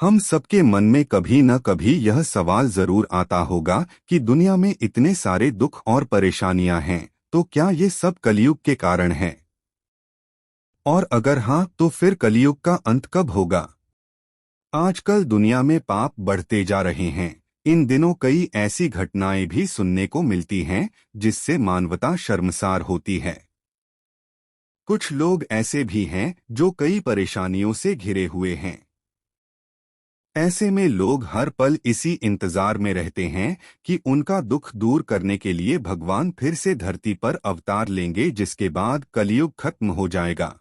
हम सबके मन में कभी न कभी यह सवाल जरूर आता होगा कि दुनिया में इतने सारे दुख और परेशानियां हैं, तो क्या ये सब कलयुग के कारण हैं? और अगर हाँ, तो फिर कलयुग का अंत कब होगा? आजकल दुनिया में पाप बढ़ते जा रहे हैं। इन दिनों कई ऐसी घटनाएं भी सुनने को मिलती हैं जिससे मानवता शर्मसार होती है। कुछ लोग ऐसे भी हैं जो कई परेशानियों से घिरे हुए हैं। ऐसे में लोग हर पल इसी इंतजार में रहते हैं कि उनका दुख दूर करने के लिए भगवान फिर से धरती पर अवतार लेंगे, जिसके बाद कलयुग खत्म हो जाएगा।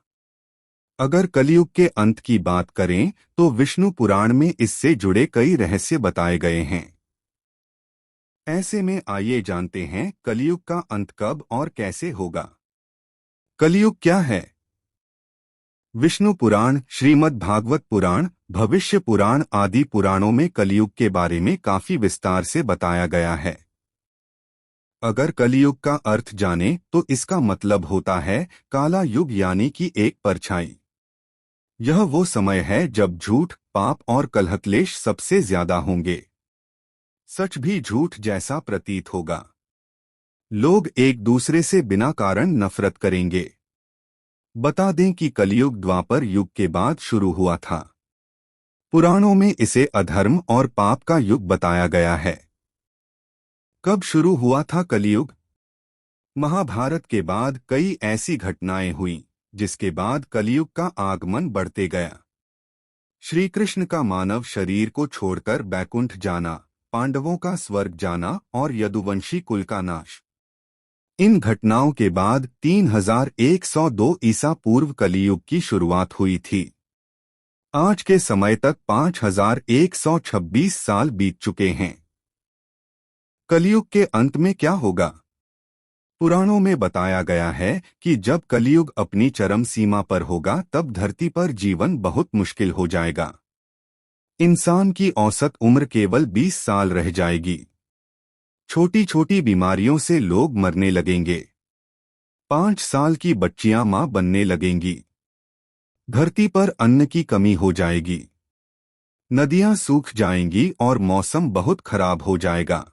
अगर कलयुग के अंत की बात करें तो विष्णु पुराण में इससे जुड़े कई रहस्य बताए गए हैं। ऐसे में आइए जानते हैं कलयुग का अंत कब और कैसे होगा। कलयुग क्या है? विष्णु पुराण, श्रीमद् भागवत पुराण, भविष्य पुराण आदि पुराणों में कलयुग के बारे में काफी विस्तार से बताया गया है। अगर कलयुग का अर्थ जाने तो इसका मतलब होता है काला युग, यानी कि एक परछाई। यह वो समय है जब झूठ, पाप और कलह-क्लेश सबसे ज्यादा होंगे। सच भी झूठ जैसा प्रतीत होगा। लोग एक दूसरे से बिना कारण नफरत करेंगे। बता दें कि कलयुग द्वापर युग के बाद शुरू हुआ था। पुराणों में इसे अधर्म और पाप का युग बताया गया है। कब शुरू हुआ था कलयुग? महाभारत के बाद कई ऐसी घटनाएं हुई जिसके बाद कलयुग का आगमन बढ़ते गया। श्री कृष्ण का मानव शरीर को छोड़कर बैकुंठ जाना, पांडवों का स्वर्ग जाना और यदुवंशी कुल का नाश। इन घटनाओं के बाद 3102 ईसा पूर्व कलयुग की शुरुआत हुई थी। आज के समय तक 5126 साल बीत चुके हैं। कलयुग के अंत में क्या होगा? पुराणों में बताया गया है कि जब कलयुग अपनी चरम सीमा पर होगा तब धरती पर जीवन बहुत मुश्किल हो जाएगा। इंसान की औसत उम्र केवल 20 साल रह जाएगी। छोटी छोटी बीमारियों से लोग मरने लगेंगे। 5 साल की बच्चियां मां बनने लगेंगी। धरती पर अन्न की कमी हो जाएगी। नदियां सूख जाएंगी और मौसम बहुत खराब हो जाएगा।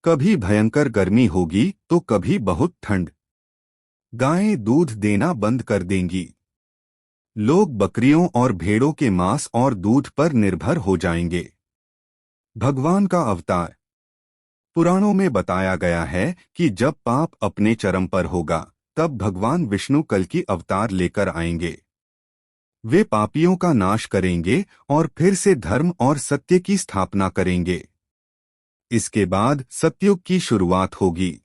कभी भयंकर गर्मी होगी तो कभी बहुत ठंड। गायें दूध देना बंद कर देंगी। लोग बकरियों और भेड़ों के मांस और दूध पर निर्भर हो जाएंगे। भगवान का अवतार। पुराणों में बताया गया है कि जब पाप अपने चरम पर होगा तब भगवान विष्णु कल की अवतार लेकर आएंगे। वे पापियों का नाश करेंगे और फिर से धर्म और सत्य की स्थापना करेंगे। इसके बाद सतयुग की शुरुआत होगी।